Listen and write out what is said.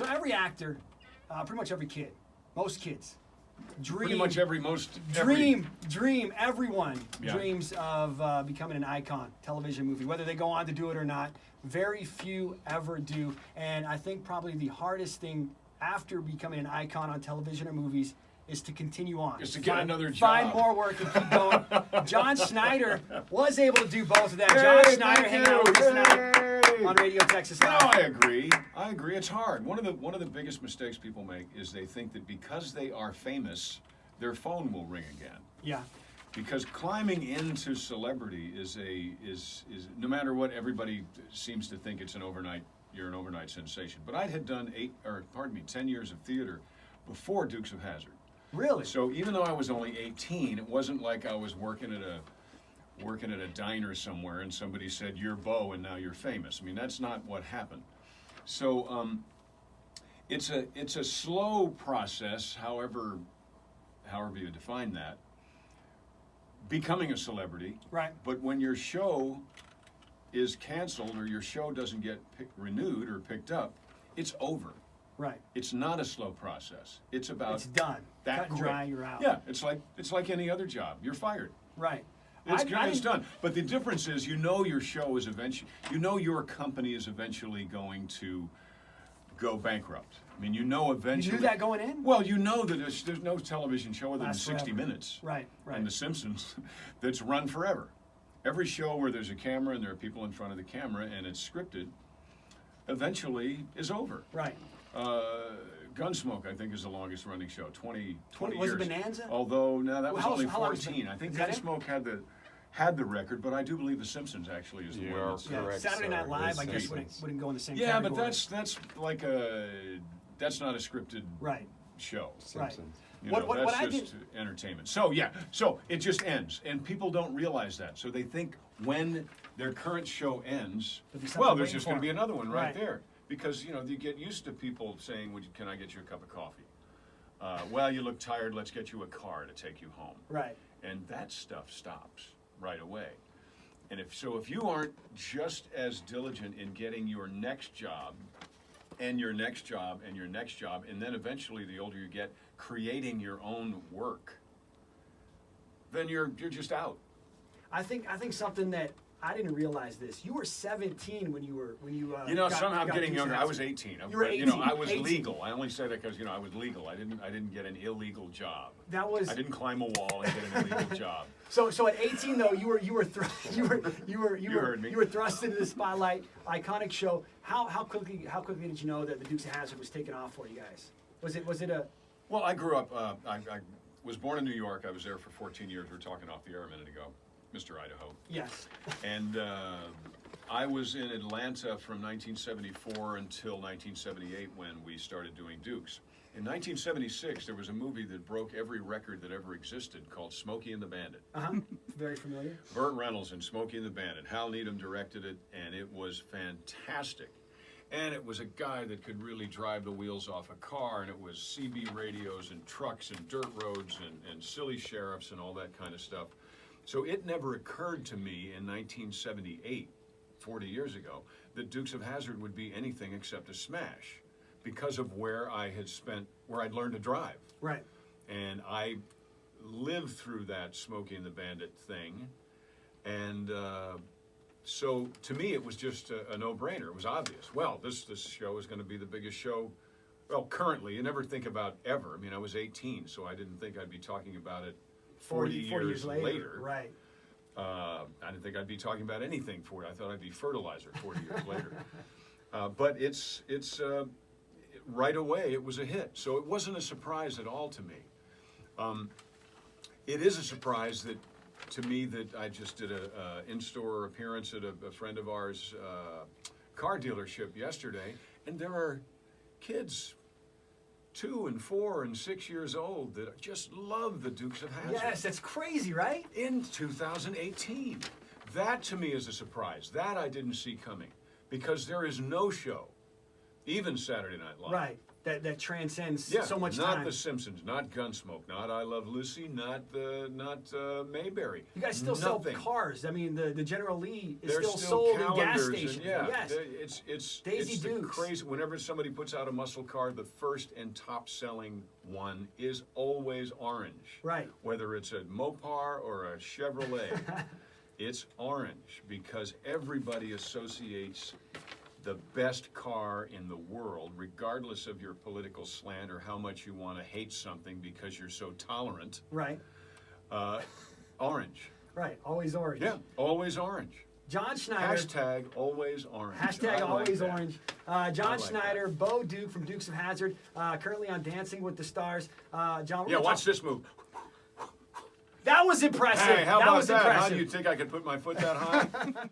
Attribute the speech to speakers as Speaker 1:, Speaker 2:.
Speaker 1: So every actor, pretty much every kid, most kids,
Speaker 2: Pretty much
Speaker 1: everyone
Speaker 2: Yeah.
Speaker 1: dreams of becoming an icon, television movie, whether they go on to do it or not. Very few ever do. And I think probably the hardest thing after becoming an icon on television or movies is to continue on.
Speaker 2: Is to get another job.
Speaker 1: Find more work and keep going. John Schneider was able to do both of that. John Schneider hanging out with us tonight on Radio Texas
Speaker 2: No,
Speaker 1: Live.
Speaker 2: I agree. It's hard. One of the biggest mistakes people make is they think that because they are famous, their phone will ring again.
Speaker 1: Yeah.
Speaker 2: Because climbing into celebrity is no matter what everybody seems to think you're an overnight sensation. But I had done 10 years of theater before Dukes of Hazzard.
Speaker 1: Really?
Speaker 2: So even though I was only 18, it wasn't like I was working at a diner somewhere and somebody said, "You're Bo and now you're famous." I mean, that's not what happened. So it's a slow process, however you define that, becoming a celebrity.
Speaker 1: Right.
Speaker 2: But when your show is canceled or your show doesn't get renewed or picked up, it's over.
Speaker 1: Right.
Speaker 2: It's not a slow process. It's about
Speaker 1: It's done.
Speaker 2: that
Speaker 1: Cut and
Speaker 2: quick.
Speaker 1: dry, you're out.
Speaker 2: Yeah, it's like any other job. You're fired.
Speaker 1: Right.
Speaker 2: It's done. But the difference is, your show is eventually, your company is eventually going to go bankrupt. I mean, eventually.
Speaker 1: You knew that going in?
Speaker 2: Well, that there's no television show other than
Speaker 1: Lasts
Speaker 2: 60
Speaker 1: forever.
Speaker 2: Minutes.
Speaker 1: Right.
Speaker 2: And The Simpsons that's run forever. Every show where there's a camera and there are people in front of the camera and it's scripted, eventually is over.
Speaker 1: Right.
Speaker 2: Gunsmoke, I think, is the longest running show, 20
Speaker 1: Was
Speaker 2: years.
Speaker 1: it Bonanza?
Speaker 2: Although, no, that was only
Speaker 1: how long was
Speaker 2: 14. I think
Speaker 1: is that it?
Speaker 2: Gunsmoke had the record, but I do believe The Simpsons actually is the
Speaker 3: You
Speaker 2: one
Speaker 3: are
Speaker 2: that's...
Speaker 1: Yeah,
Speaker 3: correct,
Speaker 1: Saturday Night
Speaker 3: sir.
Speaker 1: Live,
Speaker 3: The
Speaker 1: I guess,
Speaker 3: Simpsons.
Speaker 1: wouldn't go in the same
Speaker 2: Yeah,
Speaker 1: category.
Speaker 2: but that's like that's not a scripted
Speaker 1: Right.
Speaker 2: show.
Speaker 3: Simpsons.
Speaker 1: What
Speaker 2: That's
Speaker 1: I
Speaker 2: just entertainment. So it just ends, and people don't realize that. So they think when their current show ends,
Speaker 1: There'll be something
Speaker 2: well, there's
Speaker 1: waiting
Speaker 2: just
Speaker 1: for
Speaker 2: going to be
Speaker 1: them.
Speaker 2: another one right
Speaker 1: Right.
Speaker 2: there. Because you get used to people saying, "Can I get you a cup of coffee?" Well, you look tired. Let's get you a car to take you home.
Speaker 1: Right.
Speaker 2: And that stuff stops right away. And if you aren't just as diligent in getting your next job, and your next job, and your next job, and then eventually, the older you get, creating your own work, then you're just out.
Speaker 1: I think something that I didn't realize this. You were 17 when you
Speaker 2: Somehow
Speaker 1: got
Speaker 2: getting
Speaker 1: Dukes of
Speaker 2: younger. I
Speaker 1: Hazzard.
Speaker 2: was 18.
Speaker 1: You were 18.
Speaker 2: I was
Speaker 1: 18.
Speaker 2: legal. I only say that because I was legal. I didn't get an illegal job.
Speaker 1: That was.
Speaker 2: I didn't climb a wall and get an illegal job.
Speaker 1: So at 18 though, you were
Speaker 2: heard me.
Speaker 1: you were thrust into the spotlight. Iconic show. How quickly did you know that the Dukes of Hazzard was taking off for you guys? Was it a
Speaker 2: Well, I grew up. I was born in New York. I was there for 14 years. We were talking off the air a minute ago, Mr. Idaho.
Speaker 1: yes?
Speaker 2: And I was in Atlanta from 1974 until 1978 when we started doing Dukes. In 1976, there was a movie that broke every record that ever existed called Smokey and the Bandit.
Speaker 1: Very familiar.
Speaker 2: Burt Reynolds and Smokey and the Bandit. Hal Needham directed it, and it was fantastic. And it was a guy that could really drive the wheels off a car, and it was CB radios and trucks and dirt roads and silly sheriffs and all that kind of stuff. So it never occurred to me in 1978, 40 years ago, that Dukes of Hazzard would be anything except a smash because of where I'd learned to drive.
Speaker 1: Right.
Speaker 2: And I lived through that Smokey and the Bandit thing. And so to me, it was just a no-brainer. It was obvious. Well, this show is going to be the biggest show. Well, currently, you never think about ever. I mean, I was 18, so I didn't think I'd be talking about it 40 years later.
Speaker 1: Right.
Speaker 2: I didn't think I'd be talking about anything for it. I thought I'd be fertilizer 40 years later. But it's right away, it was a hit. So it wasn't a surprise at all to me. It is a surprise to me that I just did a in-store appearance at a friend of ours' car dealership yesterday, and there are kids 2 and 4 and 6 years old that just love the Dukes of Hazzard.
Speaker 1: Yes, that's crazy, right?
Speaker 2: In 2018. That to me is a surprise. That I didn't see coming, because there is no show, even Saturday Night Live,
Speaker 1: Right. that transcends
Speaker 2: Yeah,
Speaker 1: so much
Speaker 2: not
Speaker 1: time.
Speaker 2: The Simpsons, not Gunsmoke, not I Love Lucy, not Mayberry.
Speaker 1: You guys still
Speaker 2: Nothing.
Speaker 1: sell cars. I mean, the General Lee is
Speaker 2: They're
Speaker 1: still sold in gas
Speaker 2: calendars and-
Speaker 1: stations.
Speaker 2: yeah,
Speaker 1: Yes.
Speaker 2: it's
Speaker 1: Daisy
Speaker 2: the
Speaker 1: Dukes.
Speaker 2: crazy. Whenever somebody puts out a muscle car, the first and top selling one is always orange.
Speaker 1: Right.
Speaker 2: Whether it's a Mopar or a Chevrolet, it's orange because everybody associates the best car in the world, regardless of your political slant or how much you want to hate something because you're so tolerant.
Speaker 1: Right.
Speaker 2: Orange.
Speaker 1: Right. Always orange.
Speaker 2: Yeah, always orange.
Speaker 1: John Schneider.
Speaker 2: Hashtag always orange.
Speaker 1: Hashtag
Speaker 2: I like
Speaker 1: always
Speaker 2: that.
Speaker 1: orange.
Speaker 2: I
Speaker 1: John
Speaker 2: like
Speaker 1: Schneider, Bo Duke from Dukes of Hazzard, currently on Dancing with the Stars. John,
Speaker 2: Yeah, watch this move.
Speaker 1: That was impressive.
Speaker 2: Hey, how
Speaker 1: that
Speaker 2: about
Speaker 1: was
Speaker 2: that? How
Speaker 1: impressive.
Speaker 2: do you think I could put my foot that high?